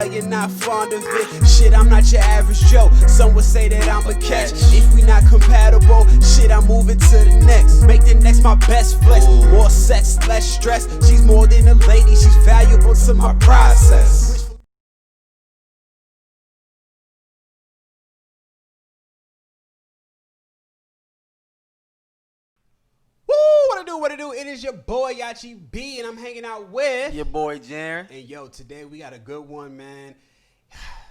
You're not fond of it. Shit, I'm not your average Joe. Some would say that I'm a catch. If we not compatible, shit, I'm moving to the next. Make the next my best flex. More sex, less stress. She's more than a lady, she's valuable to my process. Woo! What it do? It is your boy Yachi B, and I'm hanging out with your boy Jaren. And yo, today we got a good one, man.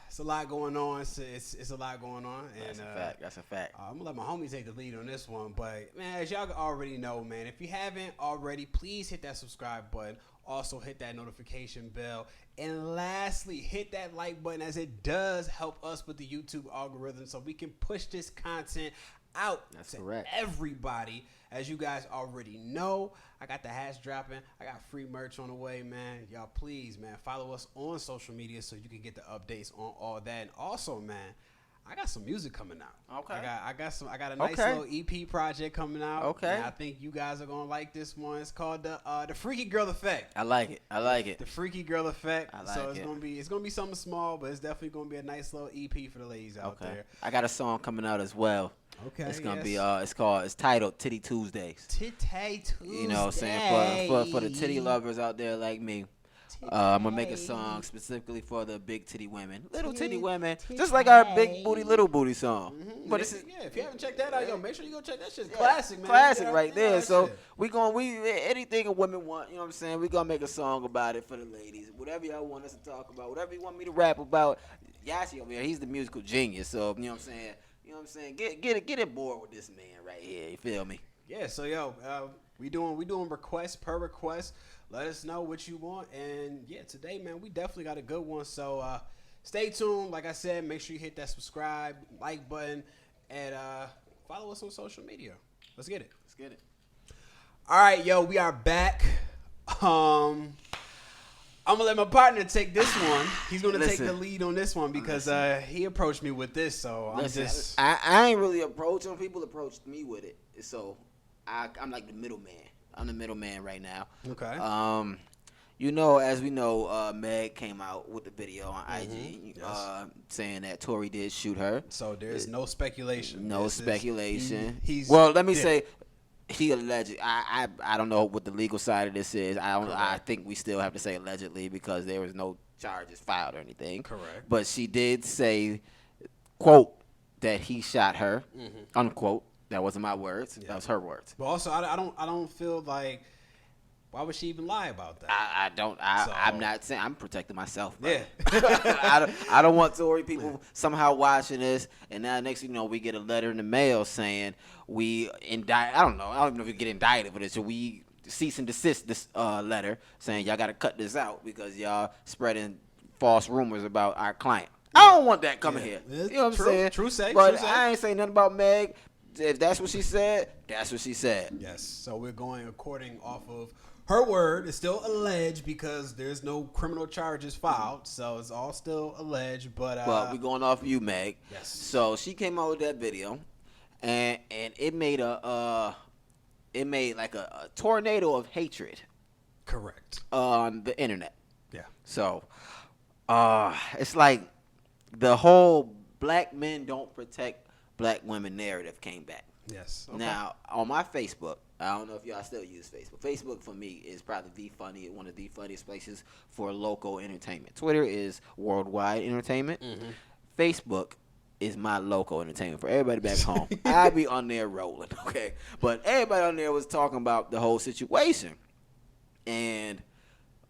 It's a lot going on. It's a lot going on. And, That's a fact. I'm gonna let my homie take the lead on this one, but man, as y'all already know, man, if you haven't already, please hit that subscribe button. Also hit that notification bell, and lastly, hit that like button, as it does help us with the YouTube algorithm, so we can push this content out to everybody. As you guys already know, I got the hats dropping. I got free merch on the way, man. Y'all please, man, follow us on social media so you can get the updates on all that. And also, man, I got some music coming out. Okay. I got a nice little EP project coming out. Okay. And I think you guys are gonna like this one. It's called the Freaky Girl Effect. I like it. The Freaky Girl Effect. I like so it. It's gonna be something small, but it's definitely gonna be a nice little EP for the ladies out there. I got a song coming out as well. Okay. It's gonna be it's titled Titty Tuesdays. Titty Tuesdays. You know what I'm saying? For the titty lovers out there like me. I'm gonna make a song specifically for the big titty women, little titty women, just like our big booty, little booty song. Mm-hmm. But if you haven't checked that out, yo, make sure you go check that shit. Classic, man. Classic right there. So we anything a woman want, you know what I'm saying? We gonna make a song about it for the ladies. Whatever y'all want us to talk about, whatever you want me to rap about. Yashi over here, he's the musical genius. So you know what I'm saying? You know what I'm saying? Get it bored with this man right here. You feel me? Yeah. So yo, we doing requests per request. Let us know what you want, and yeah, today, man, we definitely got a good one. So stay tuned. Like I said, make sure you hit that subscribe, like button, and follow us on social media. Let's get it. All right, yo, we are back. I'm gonna let my partner take this one. He's gonna take the lead on this one because he approached me with this. So I ain't really approaching. People approached me with it. So I'm like the middleman. I'm the middleman right now. Okay. You know, as we know, Meg came out with the video on IG saying that Tory did shoot her. So there's no speculation. No speculation. Let me say he alleged. I don't know what the legal side of this is. I think we still have to say allegedly because there was no charges filed or anything. Correct. But she did say, quote, that he shot her, unquote. That wasn't my words. Yeah. That was her words. But also, I don't feel like, why would she even lie about that? I'm not saying, I'm protecting myself. Bro. Yeah. I don't want Tory people somehow watching this, and now next thing you know, we get a letter in the mail saying we indict. I don't even know if we get indicted for this. So we cease and desist this letter saying y'all got to cut this out because y'all spreading false rumors about our client. I don't want that coming here. You know what I'm saying? True say. But I ain't saying nothing about Meg. If that's what she said, that's what she said. Yes. So we're going according off of her word. It's still alleged because there's no criminal charges filed. So it's all still alleged. But we're going off of you, Meg. Yes. So she came out with that video, and it made like a tornado of hatred. Correct. On the internet. Yeah. So it's like the whole black men don't protect black women narrative came back. Yes. Okay. Now, on my Facebook, I don't know if y'all still use Facebook. Facebook, for me, is probably one of the funniest places for local entertainment. Twitter is worldwide entertainment. Mm-hmm. Facebook is my local entertainment for everybody back home. I be on there rolling, okay? But everybody on there was talking about the whole situation. And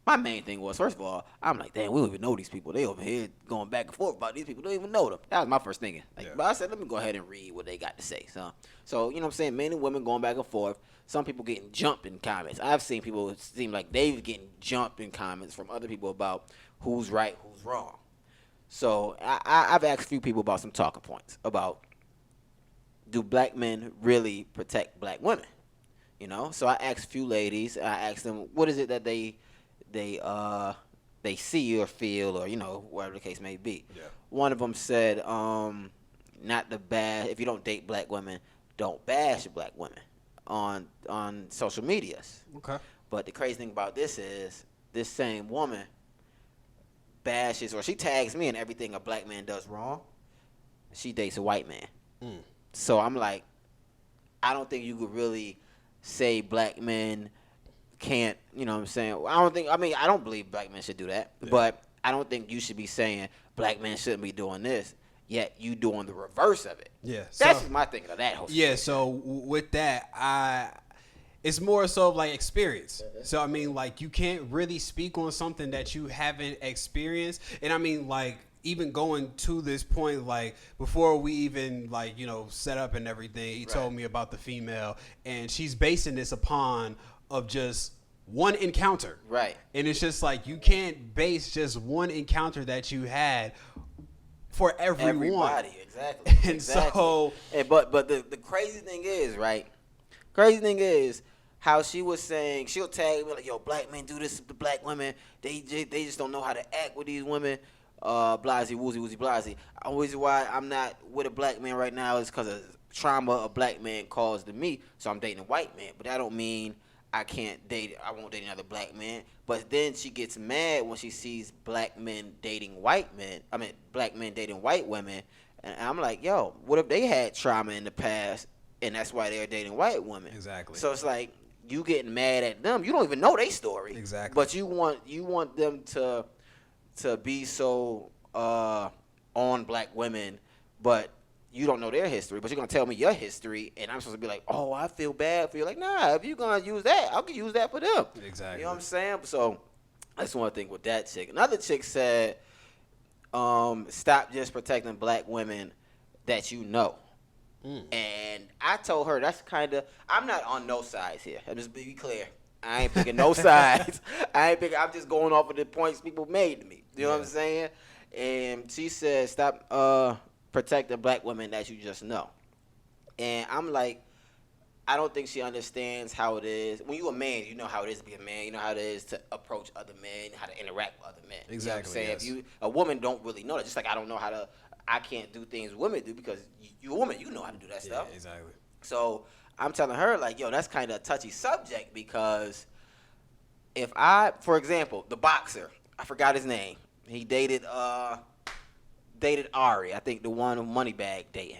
my main thing was, first of all, I'm like, damn, we don't even know these people. They over here going back and forth about these people. Don't even know them. That was my first thinking. But I said, let me go ahead and read what they got to say. So you know what I'm saying? Men and women going back and forth. Some people getting jumped in comments. I've seen people, it seem like they've getting jumped in comments from other people about who's right, who's wrong. So I've asked a few people about some talking points about, do black men really protect black women? You know? So I asked a few ladies. I asked them, what is it that they see or feel, or, you know, whatever the case may be. Yeah. One of them said, not the bad. If you don't date black women, don't bash black women on social medias. Okay. But the crazy thing about this is, this same woman bashes or she tags me in everything a black man does wrong. She dates a white man. So I'm like, I don't think you could really say black men can't, you know what I'm saying? I don't believe black men should do that. Yeah. But I don't think you should be saying black men shouldn't be doing this, yet you doing the reverse of it. Yeah. That's just my thinking of that whole situation. Yeah, so with that, it's more so like experience. So, I mean, like, you can't really speak on something that you haven't experienced. And, I mean, like, even going to this point, like, before we even, like, you know, set up and everything, he told me about the female. And she's basing this upon of just one encounter. Right. And it's just like, you can't base just one encounter that you had for everyone. Everybody, exactly. And so... But the crazy thing is, right? Crazy thing is how she was saying, she'll tag me like, yo, black men do this to black women. They just don't know how to act with these women. Blasey, woozy, blasey. The reason why I'm not with a black man right now is because of trauma a black man caused to me. So I'm dating a white man. But that don't mean I won't date another black man. But then she gets mad when she sees black men dating white men. I mean, black men dating white women. And I'm like, yo, what if they had trauma in the past and that's why they're dating white women? Exactly. So it's like, you getting mad at them. You don't even know their story. Exactly. But you want them to be so on black women, but you don't know their history, but you're going to tell me your history, and I'm supposed to be like, oh, I feel bad for you. Like, nah, if you're going to use that, I can use that for them. Exactly. You know what I'm saying? So that's one thing with that chick. Another chick said, stop just protecting black women that you know. And I told her that's kind of, I'm not on no sides here. I'll just be clear. I ain't picking no sides. I'm just going off of the points people made to me. You know what I'm saying? And she said, stop protect the black women that you just know. And I'm like, I don't think she understands how it is. When you're a man, you know how it is to be a man. You know how it is to approach other men, how to interact with other men. Exactly. You know what I'm saying? Yes. If a woman don't really know that. Just like I can't do things women do because you're a woman. You know how to do that stuff. Yeah, exactly. So I'm telling her, like, yo, that's kind of a touchy subject because for example, the boxer, I forgot his name. He dated Ari, I think the one of Moneybag dating.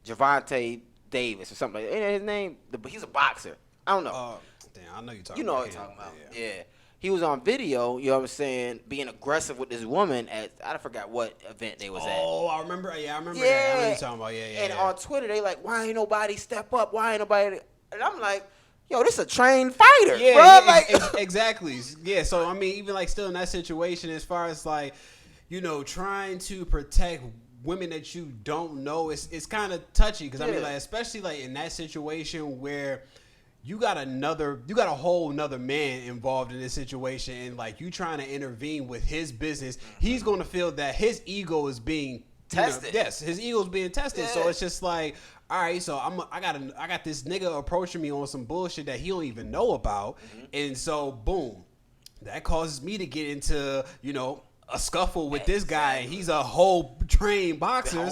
Javante Davis or something like that. Ain't his name? He's a boxer. I don't know. Damn, I know you're talking about. You know what I'm talking about. Yeah. He was on video, you know what I'm saying, being aggressive with this woman at, I forgot what event they was at. Oh, I remember. Yeah, I remember that. I know what you're talking about. Yeah. And on Twitter, they like, why ain't nobody step up? Why ain't nobody? And I'm like, yo, this a trained fighter, yeah, bro. Yeah, like, exactly. Yeah, so, I mean, even, like, still in that situation, as far as, like, you know, trying to protect women that you don't know, it's kind of touchy. Because, I mean, like, especially, like, in that situation where you got a whole nother man involved in this situation, and, like, you trying to intervene with his business, he's going to feel that his ego is being tested. Yes, his ego is being tested. Yeah. So it's just like, all right, so I got this nigga approaching me on some bullshit that he don't even know about, and so boom, that causes me to get into, you know, a scuffle with this guy. He's a whole trained boxer,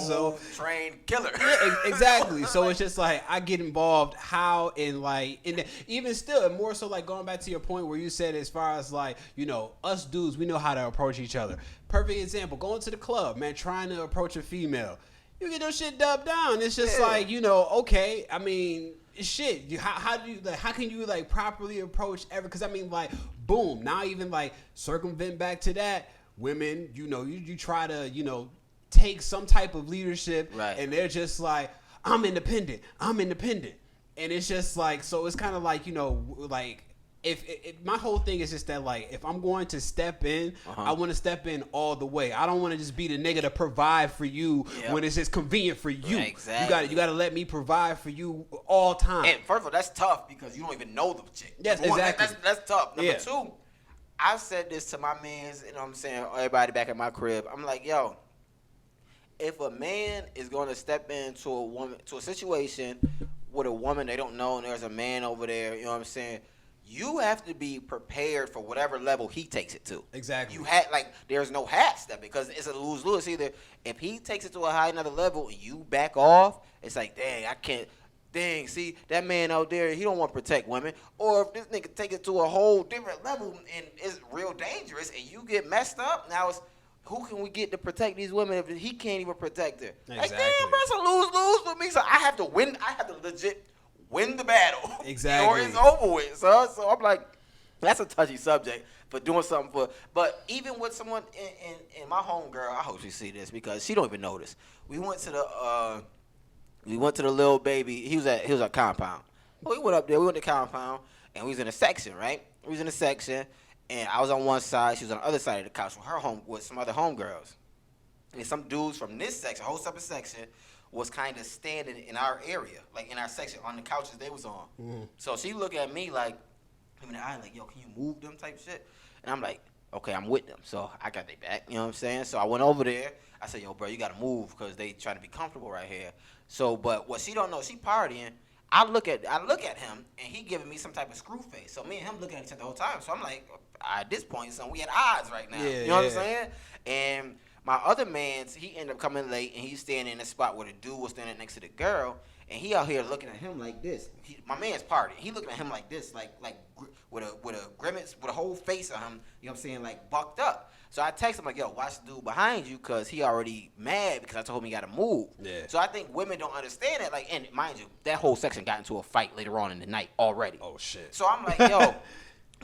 trained killer. Yeah, exactly. So it's just like I get involved how in like even still, and more so like going back to your point where you said as far as like, you know, us dudes, we know how to approach each other. Perfect example, going to the club, man, trying to approach a female. You get your shit dubbed down. It's just like, you know, okay, I mean, shit. How can you like properly approach because I mean, like, boom, now even like circumvent back to that. Women, you know, you try to, you know, take some type of leadership, right, and they're just like, I'm independent. And it's just like, so it's kind of like, you know, like, if my whole thing is just that, like, if I'm going to step in, I want to step in all the way. I don't want to just be the nigga to provide for you when it's just convenient for you. Right, exactly. You got to let me provide for you all time. And first of all, that's tough because you don't even know the chick. Yes, exactly. That's tough. Number two, I've said this to my mans, you know what I'm saying, everybody back at my crib. I'm like, yo, if a man is going to step into a situation with a woman they don't know and there's a man over there, you know what I'm saying, you have to be prepared for whatever level he takes it to. Exactly. There's no half step because it's a lose-lose. Either if he takes it to a high another level and you back off, it's like, dang, I can't. Dang, see, that man out there, he don't want to protect women. Or if this nigga take it to a whole different level and it's real dangerous and you get messed up, now it's, who can we get to protect these women if he can't even protect her? Exactly. Like, damn, bro, it's a lose-lose for me. So I have to win. I have to legit win the battle. Exactly. Or it's over with. So I'm like, that's a touchy subject for doing something for. But even with someone in my homegirl, I hope she see this because she don't even know this. We went to the little baby. He was at compound. We went up there. We went to compound and we was in a section, right? We was in a section. And I was on one side, she was on the other side of the couch with some other homegirls. And some dudes from this section, whole separate section, was kind of standing in our area, like in our section, on the couches they was on. Mm-hmm. So she looked at me like, in the eye, like, yo, can you move them type shit? And I'm like, okay, I'm with them. So I got their back, you know what I'm saying? So I went over there. I said, yo, bro, you got to move because they trying to be comfortable right here. So, but what she don't know, she partying. I look at him, and he giving me some type of screw face. So me and him looking at each other the whole time. So I'm like, at this point, son, we at odds right now. Yeah, you know what I'm saying? And my other man's, he ended up coming late, and he's standing in the spot where the dude was standing next to the girl, and he out here looking at him like this. My man's partying. He looking at him like this, like with a grimace, with a whole face on him. You know what I'm saying? Like bucked up. So I text him like, yo, watch the dude behind you because he already mad because I told him he got to move. Yeah. So I think women don't understand that. Like, and mind you, that whole section got into a fight later on in the night already. Oh, shit. So I'm like, yo,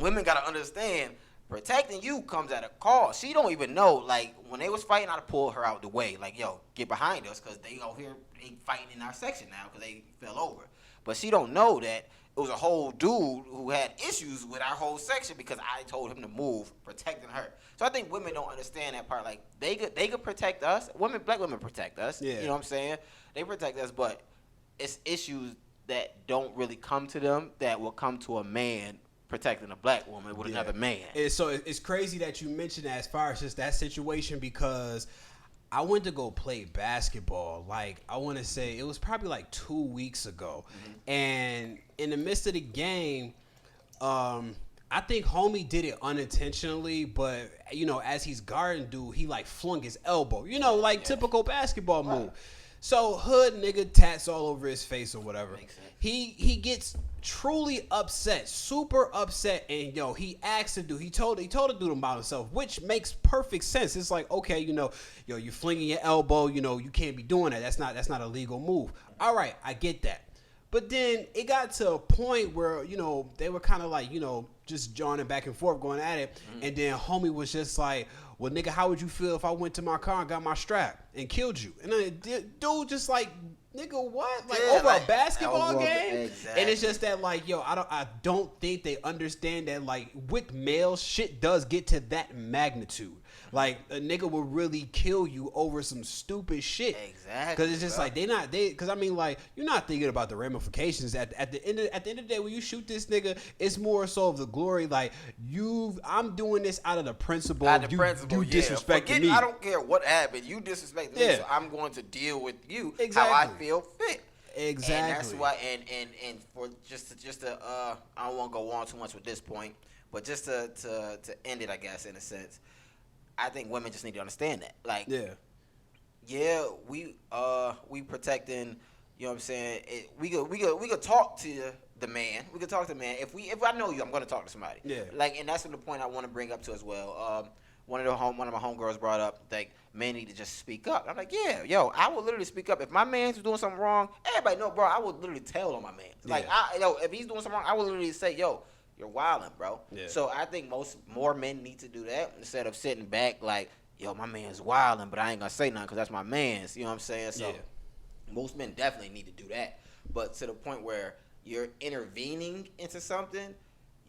women got to understand protecting you comes at a cost. She don't even know. Like, when they was fighting, I'd pull her out the way. Like, yo, get behind us because they out here they fighting in our section now because they fell over. But she don't know that it was a whole dude who had issues with our whole section because I told him to move, protecting her. So I think women don't understand that part. Like, they could protect us. Black women protect us. Yeah. You know what I'm saying? They protect us, but it's issues that don't really come to them that will come to a man protecting a black woman with another man. So it's crazy that you mentioned that as far as just that situation because I went to go play basketball. Like, I want to say it was probably like 2 weeks ago. Mm-hmm. And in the midst of the game, I think homie did it unintentionally, but, you know, as he's guarding dude, he, like, flung his elbow. You know, like typical basketball move. So hood nigga tats all over his face or whatever. He gets truly upset, super upset, and yo, he asked the dude. He told the dude about himself, which makes perfect sense. It's like, okay, you know, yo, you're flinging your elbow. You know, you can't be doing that. That's not a legal move. All right, I get that. But then it got to a point where, you know, they were kind of like, you know, just joining back and forth, going at it. Mm-hmm. And then homie was just like, well, nigga, how would you feel if I went to my car and got my strap and killed you? And then dude just like, nigga, what? Like, over a basketball game? Exactly. And it's just that, like, yo, I don't think they understand that, like, with males, shit does get to that magnitude. Like, a nigga will really kill you over some stupid shit. Exactly. Because it's just like, because I mean, like, you're not thinking about the ramifications. At the end of the day, when you shoot this nigga, it's more so of the glory. Like, I'm doing this out of the principle. You disrespecting me. I don't care what happened. You disrespected me, so I'm going to deal with you how I feel fit. Exactly. And that's why, and for just to I don't want to go on too much with this point, but just to end it, I guess, in a sense, I think women just need to understand that. Like, we protecting, you know what I'm saying? We could talk to the man. We could talk to the man. If I know you, I'm going to talk to somebody. Yeah. Like, and that's the point I want to bring up to as well. One of my homegirls brought up, like, men need to just speak up. I'm like, yeah, yo, I would literally speak up. If my man's doing something wrong, everybody know, bro, I would literally tell on my man. Yeah. Like, if he's doing something wrong, I would literally say, yo, you're wilding, bro. Yeah. So I think more men need to do that instead of sitting back like, yo, my man's wilding, but I ain't gonna say nothing because that's my man's. You know what I'm saying? So most men definitely need to do that. But to the point where you're intervening into something,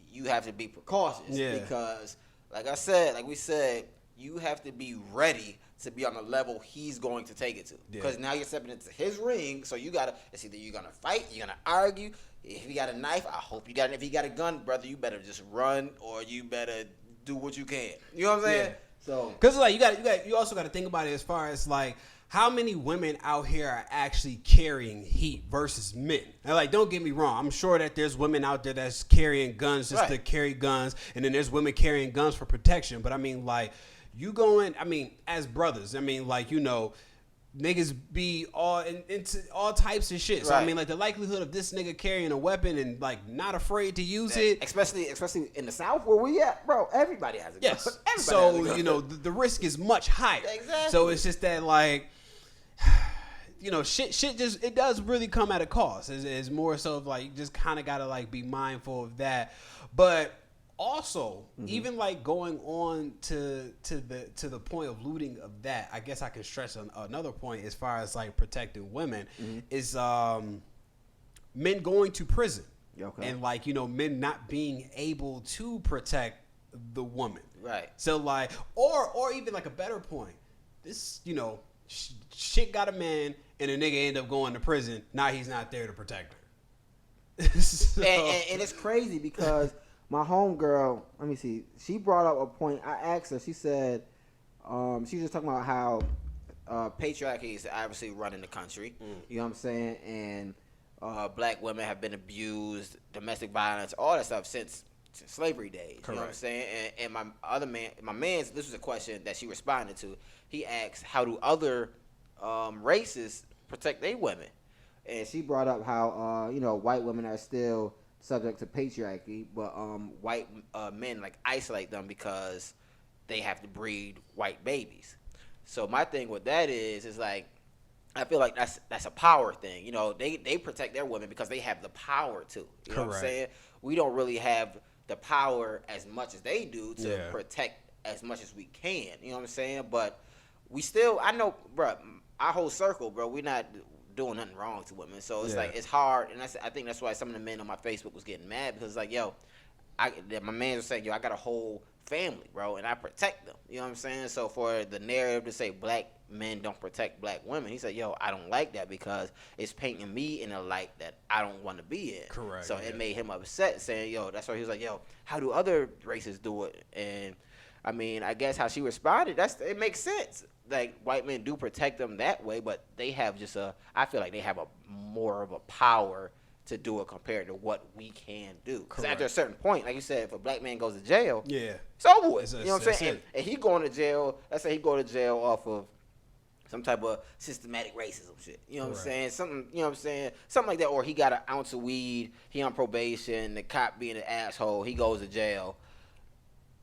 you have to be precautious because, like we said, you have to be ready to be on the level he's going to take it to. Because now you're stepping into his ring, so it's either you're gonna fight, you're gonna argue. If you got a knife, I hope you got it. If you got a gun, brother, you better just run or you better do what you can. You know what I'm saying? So, because like you also got to think about it as far as like how many women out here are actually carrying heat versus men. And like, don't get me wrong, I'm sure that there's women out there that's carrying guns just to carry guns, and then there's women carrying guns for protection. But I mean, like, as brothers, I mean, like, you know, niggas be all into all types of shit. So Right. I mean, like the likelihood of this nigga carrying a weapon and like not afraid to use it, especially in the South where we at, bro. Everybody has a gun. yes. Everybody So has a gun. you know the risk is much higher. Exactly. So it's just that like. You know, shit just, it does really come at a cost. It's more so of like, you just kind of got to like be mindful of that. But also, even like going on to the point of looting of that, I guess I can stress another point as far as like protecting women is men going to prison. Okay. And like, you know, men not being able to protect the woman. Right. So like, or even like a better point, this, you know, shit got a man and a nigga end up going to prison. Now he's not there to protect her. So. And it's crazy because my homegirl, let me see, she brought up a point. I asked her, she said, she was just talking about how patriarchy is obviously running the country. You know what I'm saying? And black women have been abused, domestic violence, all that stuff since slavery days. Correct. You know what I'm saying? And my other man, my man's, this was a question that she responded to. He asked, how do other races protect their women? And she brought up how, you know, white women are still subject to patriarchy, but white men, like, isolate them because they have to breed white babies. So my thing with that is like, I feel like that's a power thing. You know, they protect their women because they have the power to. You know what I'm saying? We don't really have the power as much as they do to protect as much as we can. You know what I'm saying? But we still, I know, bro, our whole circle, bro, we're not doing nothing wrong to women. So it's like, it's hard. And I think that's why some of the men on my Facebook was getting mad because it's like, yo, my man was saying, yo, I got a whole family, bro, and I protect them. You know what I'm saying? So for the narrative to say black men don't protect black women, he said, yo, I don't like that because it's painting me in a light that I don't want to be in. Correct. So it made him upset, saying, yo, that's why he was like, yo, how do other races do it? And I mean, I guess how she responded, it makes sense. Like, white men do protect them that way, but they have just I feel like they have a more of a power to do it compared to what we can do. Because after a certain point, like you said, if a black man goes to jail, it's over with. You know what I'm saying? And he going to jail, let's say he go to jail off of some type of systematic racism shit. You know what I'm saying? Something, you know what I'm saying? Something like that. Or he got an ounce of weed, he on probation, the cop being an asshole, he goes to jail.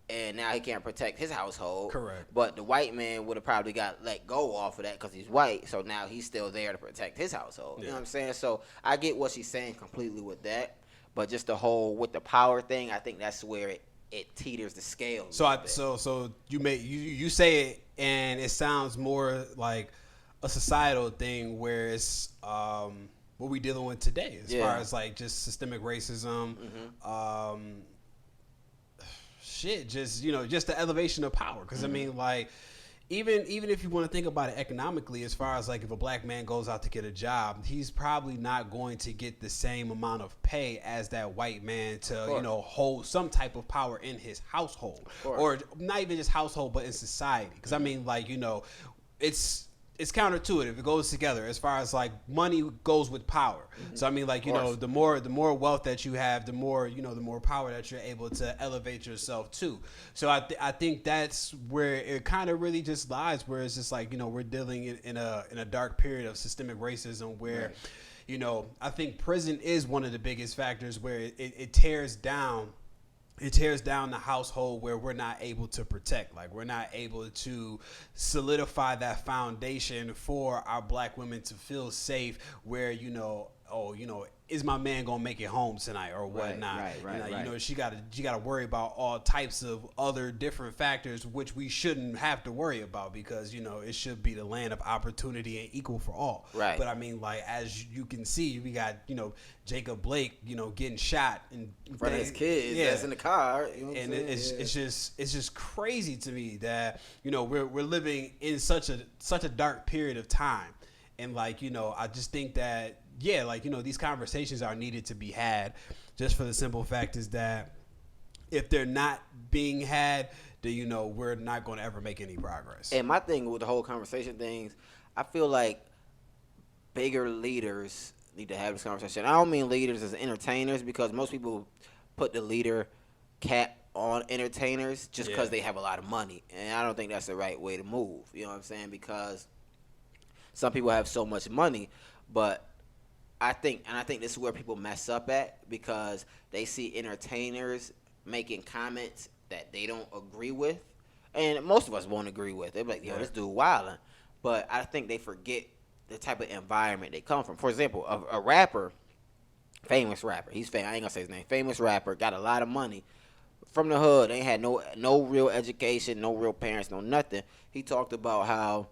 And now he can't protect his household. Correct. But the white man would have probably got let go off of that because he's white. So now he's still there to protect his household. You know what I'm saying? So I get what she's saying completely with that. But just the whole with the power thing, I think that's where it teeters the scale. So you say it and it sounds more like a societal thing where it's what we dealing with today as far as like just systemic racism. Just, you know, just the elevation of power. Because I mean, like, even if you want to think about it economically, as far as like if a black man goes out to get a job, he's probably not going to get the same amount of pay as that white man to, you know, hold some type of power in his household, or not even just household, but in society. Because I mean, like, you know, it's counterintuitive. It goes together as far as like money goes with power. So I mean, like, you know, the more wealth that you have, the more, you know, the more power that you're able to elevate yourself to. So I think that's where it kind of really just lies, where it's just like, you know, we're dealing in a dark period of systemic racism where, you know, I think prison is one of the biggest factors where it tears down. It tears down the household where we're not able to protect. Like, we're not able to solidify that foundation for our black women to feel safe where, you know, oh, you know, is my man gonna make it home tonight or whatnot? Right. You know, she gotta worry about all types of other different factors which we shouldn't have to worry about because, you know, it should be the land of opportunity and equal for all. Right. But I mean, like, as you can see, we got, you know, Jacob Blake, you know, getting shot in front of his kids that's in the car. You know what and it's just crazy to me that, you know, we're living in such a dark period of time. And like, you know, I just think that, like, you know, these conversations are needed to be had just for the simple fact is that if they're not being had, then, you know, we're not going to ever make any progress. And my thing with the whole conversation things, I feel like bigger leaders need to have this conversation. I don't mean leaders as entertainers because most people put the leader cap on entertainers just because they have a lot of money. And I don't think that's the right way to move. You know what I'm saying? Because some people have so much money, but I think this is where people mess up at, because they see entertainers making comments that they don't agree with, and most of us won't agree with. They're like, yo, this dude wildin'. But I think they forget the type of environment they come from. For example, a rapper, famous rapper, he's famous, I ain't gonna say his name, famous rapper, got a lot of money, from the hood, ain't had no real education, no real parents, no nothing. He talked about how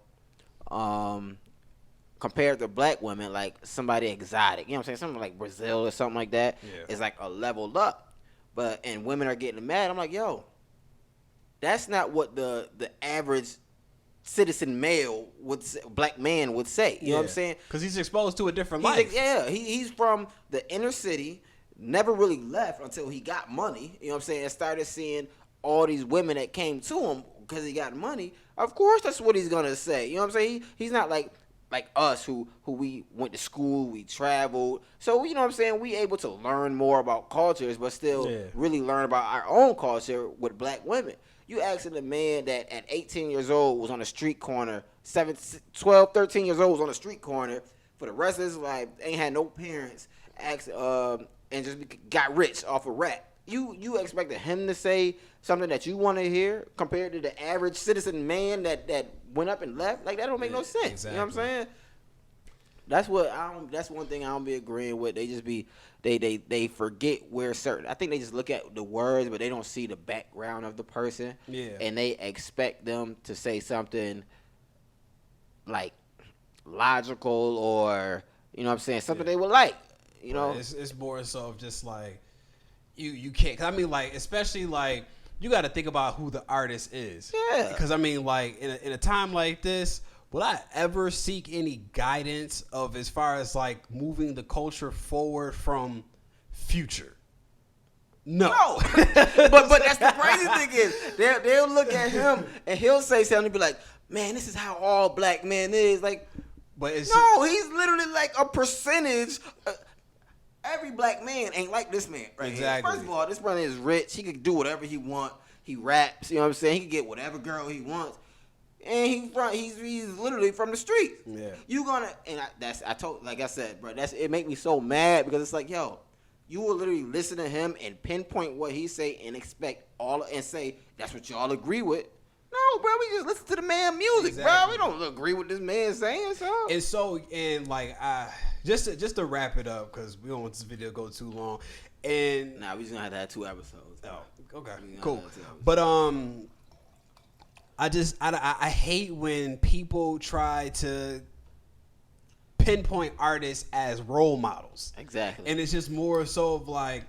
compared to black women, like somebody exotic, you know what I'm saying, something like Brazil or something like that, is like a leveled up. And women are getting mad. I'm like, yo, that's not what the average citizen male black man would say. You know what I'm saying? Because he's exposed to a different life. He's from the inner city. Never really left until he got money, you know what I'm saying, and started seeing all these women that came to him because he got money. Of course, that's what he's going to say. You know what I'm saying? He's not like us who we went to school, we traveled. So, you know what I'm saying, we able to learn more about cultures, but still really learn about our own culture with black women. You asking a man that at 18 years old was on a street corner, 12, 13 years old was on a street corner for the rest of his life, ain't had no parents, and just got rich off of rap. You expected him to say something that you want to hear compared to the average citizen man that went up and left? Like, that don't make no sense. Exactly. You know what I'm saying? That's one thing I don't be agreeing with. They just be they forget where certain. I think they just look at the words, but they don't see the background of the person. Yeah. And they expect them to say something like logical, or you know what I'm saying, something they would like. You know, it's more so of just like you can't. Cause I mean, like, especially like you got to think about who the artist is. Yeah. Because I mean, like in a time like this, will I ever seek any guidance of as far as like moving the culture forward from Future? No. but that's the crazy thing is they'll look at him and he'll say something and be like, man, this is how all black men is. Like, but he's literally like a percentage. Every black man ain't like this man, right? Exactly. First of all, this brother is rich. He could do whatever he want. He raps, you know what I'm saying? He can get whatever girl he wants. And he's literally from the streets. Yeah. You gonna, and like I said, bro, it make me so mad, because it's like, yo, you will literally listen to him and pinpoint what he say and expect and say that's what y'all agree with. No, bro, we just listen to the man music, bro. We don't agree with this man saying so. And like, just to wrap it up, because we don't want this video to go too long. And we just gonna have to have 2 episodes. Oh, okay, cool. But I hate when people try to pinpoint artists as role models. Exactly. And it's just more so of like,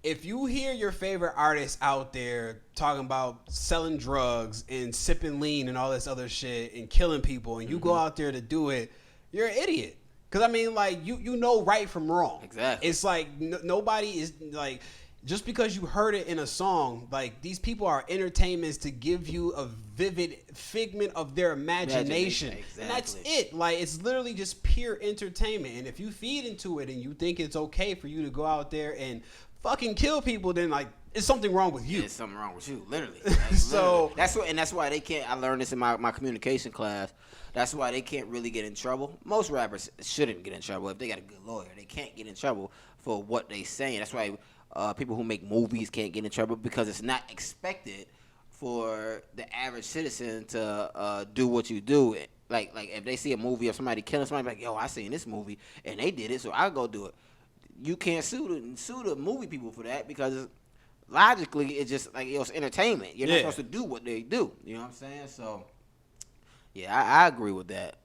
if you hear your favorite artist out there talking about selling drugs and sipping lean and all this other shit and killing people, and you go out there to do it, you're an idiot. Because I mean, like, you know right from wrong. Exactly. It's like nobody is like, just because you heard it in a song, like, these people are entertainments to give you a vivid figment of their imagination. Exactly. And that's it. Like, it's literally just pure entertainment. And if you feed into it and you think it's okay for you to go out there and fucking kill people, then like, it's something wrong with you. There's something wrong with you, literally. Like, so that's why they can't. I learned this in my communication class. That's why they can't really get in trouble. Most rappers shouldn't get in trouble if they got a good lawyer. They can't get in trouble for what they saying. That's why people who make movies can't get in trouble, because it's not expected for the average citizen to do what you do. Like if they see a movie of somebody killing somebody, like, yo, I seen this movie and they did it, so I'll go do it. You can't sue the movie people for that, because logically it's just like, it's entertainment. You're not supposed to do what they do. You know what I'm saying? So yeah, I agree with that.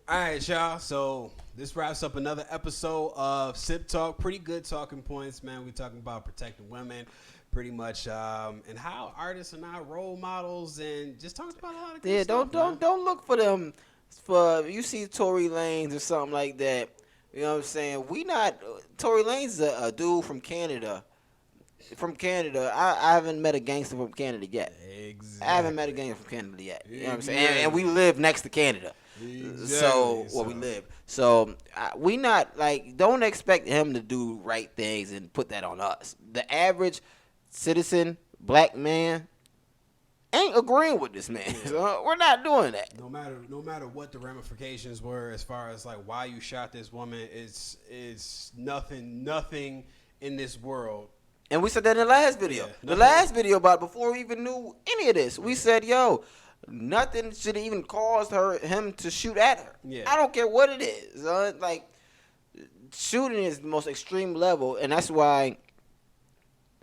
All right, y'all. So this wraps up another episode of Sip Talk. Pretty good talking points, man. We're talking about protecting women, pretty much, and how artists are not role models, and just talking about a lot of good stuff. Don't look for them. For you see Tory Lanez or something like that. You know what I'm saying? Tory Lanez is a dude from Canada. I haven't met a gangster from Canada yet. Exactly. I haven't met a gangster from Canada yet. You know what I'm saying? And we live next to Canada. Exactly. We live. So we not like, don't expect him to do right things and put that on us. The average citizen, black man, ain't agreeing with this man. Yeah. So we're not doing that. No matter what the ramifications were, as far as like why you shot this woman, it's nothing in this world. And we said that in the last video. Yeah, The last video about before we even knew any of this. We said, yo, nothing should have even caused him to shoot at her. Yeah. I don't care what it is. Like, shooting is the most extreme level, and that's why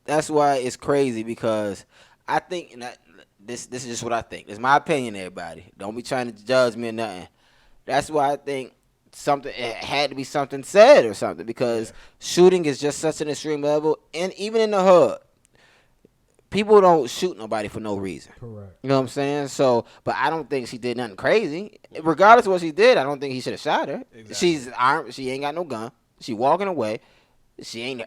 it's crazy, because I think, and this is just what I think. It's my opinion, everybody. Don't be trying to judge me or nothing. That's why I think it had to be something said or something, because shooting is just such an extreme level, and even in the hood, people don't shoot nobody for no reason. Correct. You know what I'm saying? So, but I don't think she did nothing crazy. Regardless of what she did, I don't think he should have shot her. Exactly. She's armed. She ain't got no gun. She walking away. She ain't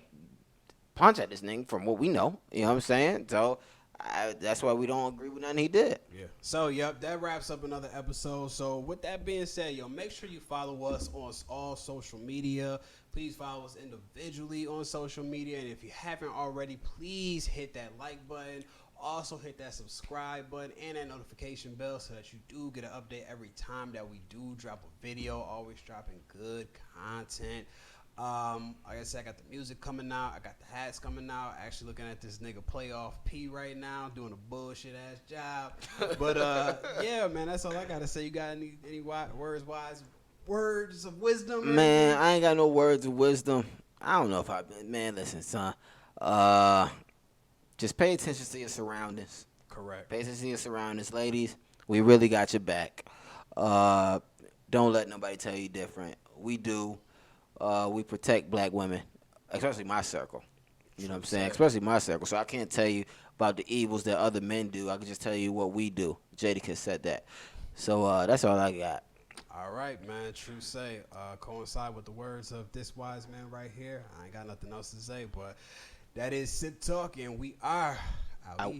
punch at this thing from what we know. You know what I'm saying? So, that's why we don't agree with nothing he did. Yeah. So, yep, that wraps up another episode. So, with that being said, yo, make sure you follow us on all social media. Please follow us individually on social media. And if you haven't already, please hit that like button. Also, hit that subscribe button and that notification bell so that you do get an update every time that we do drop a video. Always dropping good content. Like I said, I got the music coming out. I got the hats coming out. Actually looking at this nigga Playoff P right now, doing a bullshit ass job. But yeah, man, that's all I gotta say. You got any words of wisdom? Man, I ain't got no words of wisdom. I don't know if man, listen, son. Just pay attention to your surroundings. Correct. Pay attention to your surroundings, ladies. We really got your back. Don't let nobody tell you different. We do. We protect black women, especially my circle. You know what I'm saying? Especially my circle. So I can't tell you about the evils that other men do. I can just tell you what we do. Jadakiss said that. So that's all I got. All right, man. True say. Coincide with the words of this wise man right here. I ain't got nothing else to say, but that is Sit Talk, and we are out.